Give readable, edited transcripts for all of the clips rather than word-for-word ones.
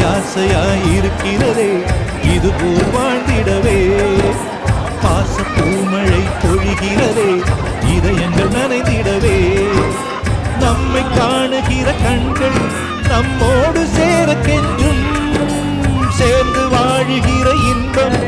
ஆசையாயிருக்கிறதே இதுபோல் வாழ்ந்திடவே, பாச பூமழை பொழிகிறதே இதயங்கள் நனைந்திடவே, நம்மை காணுகிற கண்கள் நம்மோடு சேர கெஞ்சும், சேர்ந்து வாழுகிற இன்பம்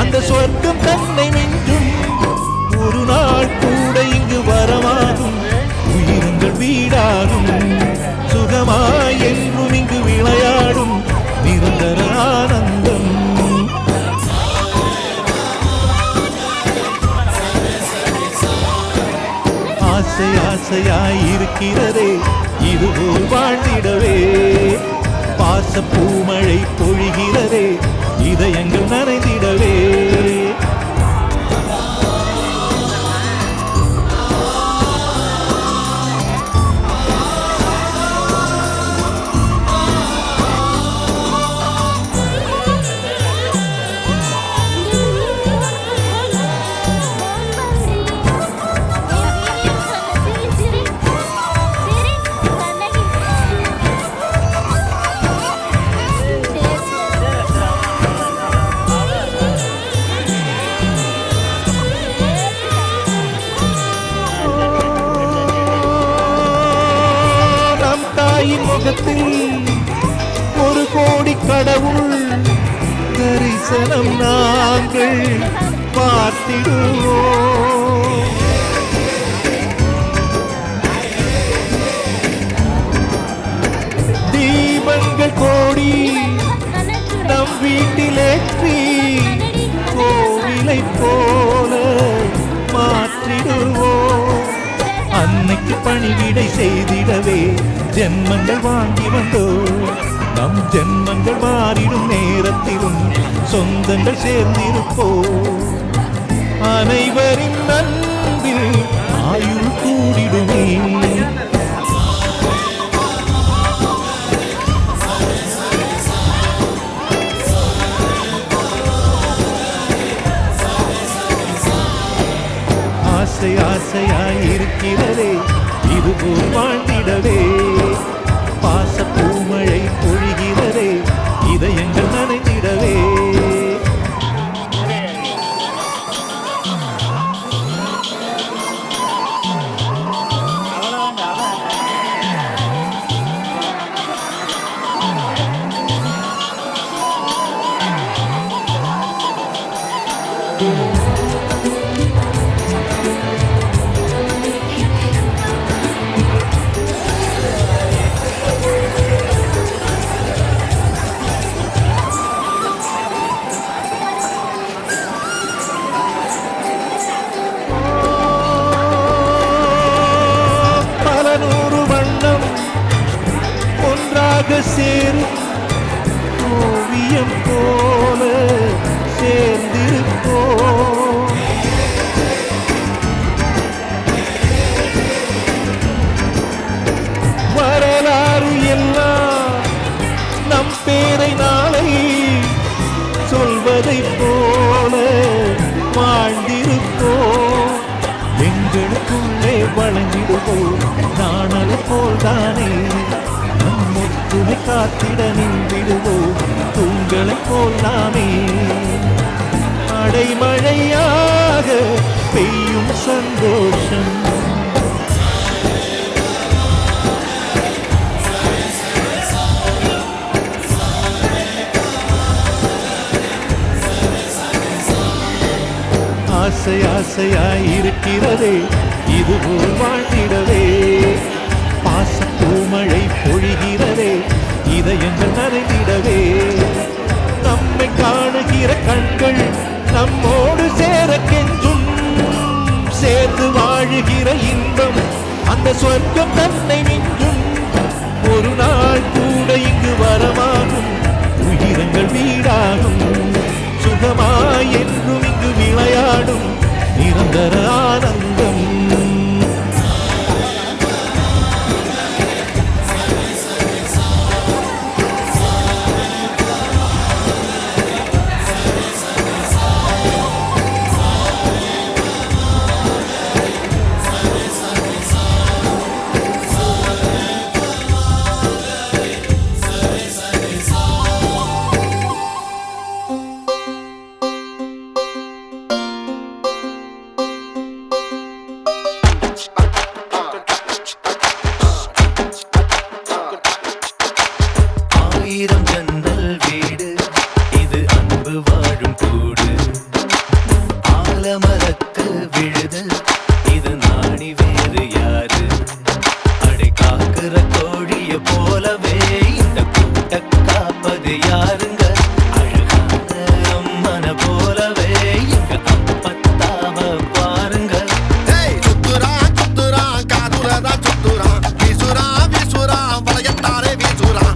அந்த சொர்க்கம் தன்னை மிஞ்சும், ஒரு நாள் கூட இங்கு வரமாகும் உயிரங்கள் வீடாகும், சுகமாய் என்றும் இங்கு விளையாடும் நிரந்தர ஆனந்தம். ஆசையாயிருக்கிறதே இதுபோல் வாழ்ந்திடவே, பாச பூமழை பொழிகிறதே இதயங்கள் நனைந்திடவே. ஒரு கோடி கடவுள் தரிசனம் நாங்கள் பார்த்திடுவோம், தீபங்கள் கோடி நம் வீட்டிலேற்றி கோவிலை போல மாற்றிடுவோம், அன்னைக்கு பணிவிடை செய்திடவே ஜென்மங்கள் வாங்கி வந்தோ, நம் ஜென்மங்கள் மாறிடும் நேரத்திலும் சொந்தங்கள் சேர்ந்திருப்போ, அனைவரின் அன்பில் ஆயுள் கூடிடுமே. ஆசையாயிருக்கிறதே இதுபோல் வாழ்ந்திடவே, பாச பூமழை பொழிகிறதே இதயங்கள் நனைந்திடவே. சேரும் ஓவியம் போல சேர்ந்திருப்போம், வரலாறு எல்லாம் நம் பேரை நாளை சொல்வதை போல வாழ்ந்திருப்போம், எங்களுக்குள்ளே வழங்கிடுவோம் நாணல் போல்தானே, துணை காத்திட நின்றிடுவோம் தூங்களை போல் நாமே, அடைமழையாக பெய்யும் சந்தோஷம். ஆசையாயிருக்கிறதே இதுபோல் வாழ்ந்திடவே, பாச பூமழை பொழிகிறதே இதயங்கள் நனைந்திடவே, நம்மை காணுகிற கண்கள் நம்மோடு சேர கெஞ்சும், சேர்ந்து வாழுகிற இன்பம் அந்த சொர்க்கம் தன்னை மிஞ்சும். ஒரு நாள் கூட இங்கு வரமாகும், உயிரங்கள் வீடாகும். சுகமாய் என்றும் இங்கு விளையாடும் நிரந்தர ஆனந்தம். ஆயிரம் ஜன்னல் வீடு, இது அன்பு வாழும் கூடு. ஆலமரத்து விழுது, இது நாணி வேறு யாரு? அடை காக்குற கோழிய போலவே இந்த கூட்ட காப்பது யாருங்க? அழகான அம்மன போலவே எங்க அப்பத்தாவ பாருங்க. சுத்துரா சுத்துரா காதுரதா சுத்துரா, வீசுரா வீசுரா வளையத்தாரே வீசுரா.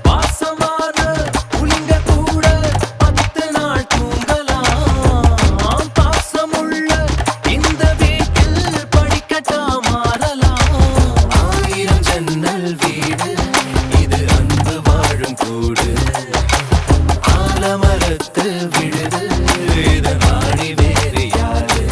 பாசமான புலிங்க கூட 10 நாள் தூங்கலாம். பாசமுள்ள இந்த வீட்டில் படிக்கட்டா மாறலாம். ஆயிரம் ஜன்னல் வீடு, இது அன்பு வாழும் கூடு. ஆலமரத்து விழுது, இது நாடி வேறு யாரு?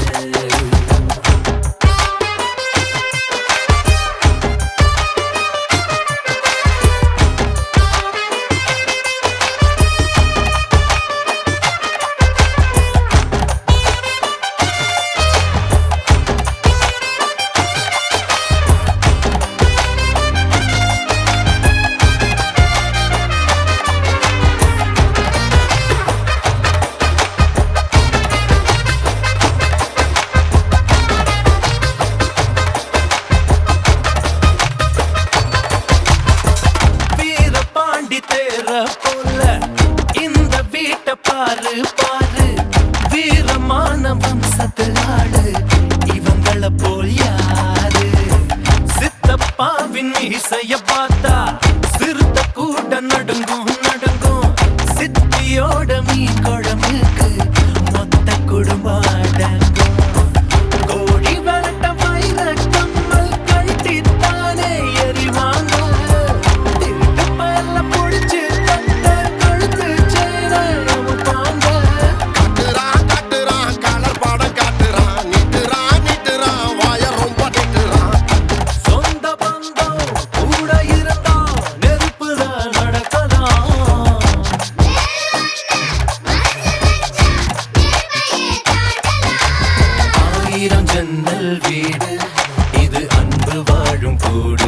வீரபாண்டி தேர போல இந்த வீட்டை பாரு பாரு. வீரமான வம்சத்து ஆளு, இவங்கள போல் யாரு? சித்தப்பாவின் இசைய பார்த்தா சிறுத்த கூட நடுங்கும் நடுங்கும். சித்தியோட மீன் குழம்புக்கு மொத்த குடும்பம் அடங்கும். கோழி வரட்ட வயிற கம்மல் கழட்டித்தானே எறிவாங்க. திருட்டுப்பல்ல புடிச்சு கட்ட கழுத்து சேர அமுப்பாங்க. காட்டுறா காட்டுறா கலர் படம் காட்டுறா, நீட்டுறா நீட்டுறா வாய ரொம்ப நீட்டுறா. சொந்த பந்தம் கூட இருந்தா நெருப்புதான் நடக்கலாம். ஆயிரம் ஜன்னல் வீடு, இது அன்பு வாழும் கூடு.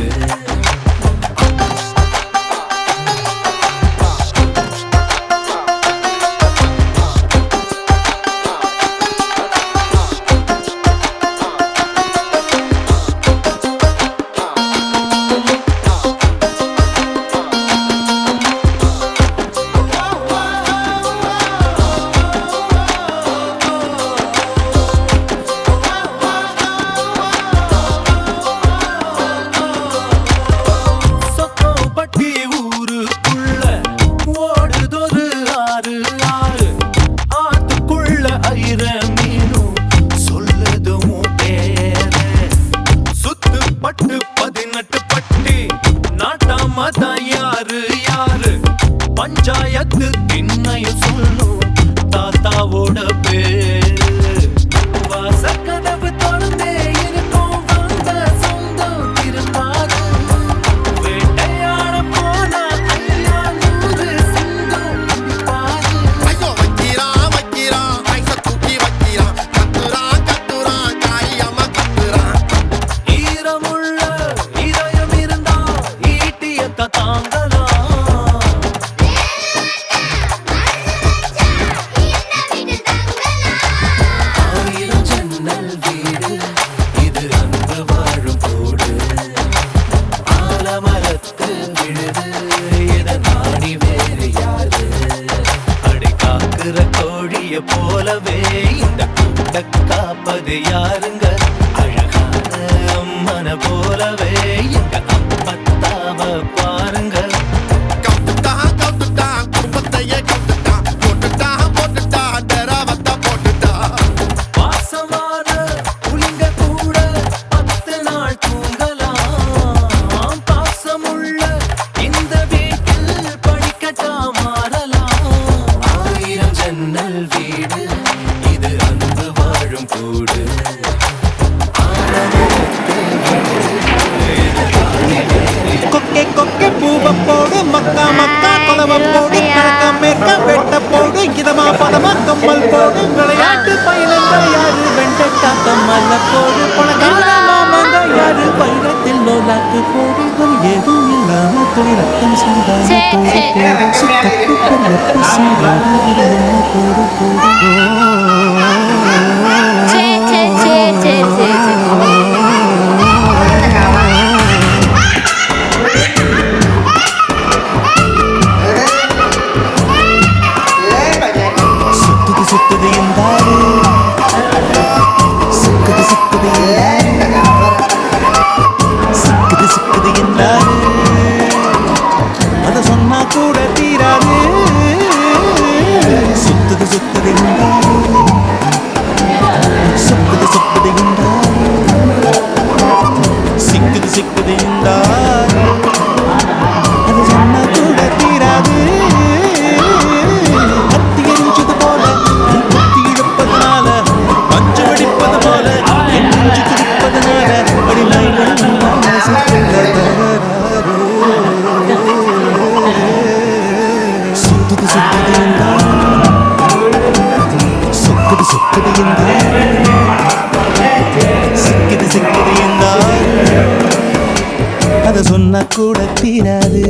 பதமா பதமா கம்மல் போடு விளையாட்டு பயிலங்க யாரு வெண்டைக்கா கம்மல்ல போடு பணக்கார மாமங்க யாரு வைரத்தில் லோலாக்கு போடு எதுவும் இல்லாம துணி ரத்தம் சந்தான போடு போடு சுத்தப்பு பொருளப்பு சீராடு போடு போடு சுத்துது எந்தாரு சுக்குது சுக்குது சுக்குது சுக்குது எந்தாரு அத சொன்னா கூட தீராது சுத்துது சுத்துது எந்தாரு சுக்குது சுக்குது எந்தாரு சிக்குது சிக்குது எந்தாரு அத சொன்னா கூட தீராது அத சொன்னா கூட தீராது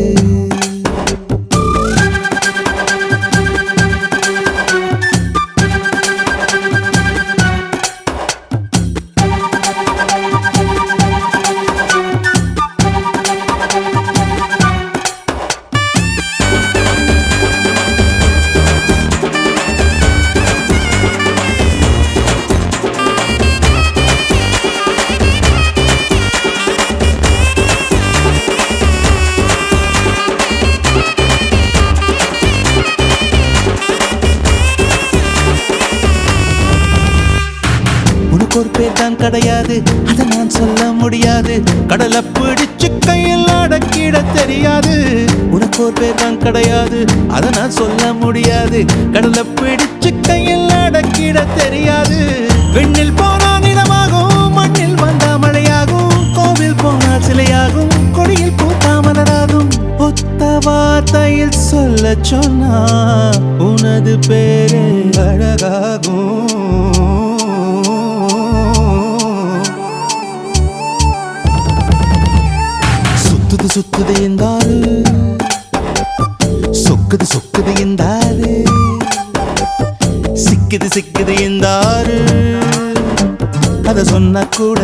ஒரு பேர் தான் கிடையாது அதை நான் சொல்ல முடியாது கடலை பிடிச்சு கையில் அடக்கிட தெரியாது உனக்கு ஒரு பேர் தான் கிடையாது அதை நான் சொல்ல முடியாது கடலை பிடிச்சு கையில் அடக்கிட தெரியாது விண்ணில் போனா நிலமாகும் மண்ணில் வந்தா மழையாகும் கோவில் போனா சிலையாகும் கொடியில் பூத்தா மலராகும் புத்த வார்த்தையில் சொல்ல சொன்னா உனது பேரு அழகாகும் சுத்துது எந்தாரு சொக்குது சொக்குது எந்தாரு சிக்குது சிக்குது எந்தாரு அத சொன்னா கூட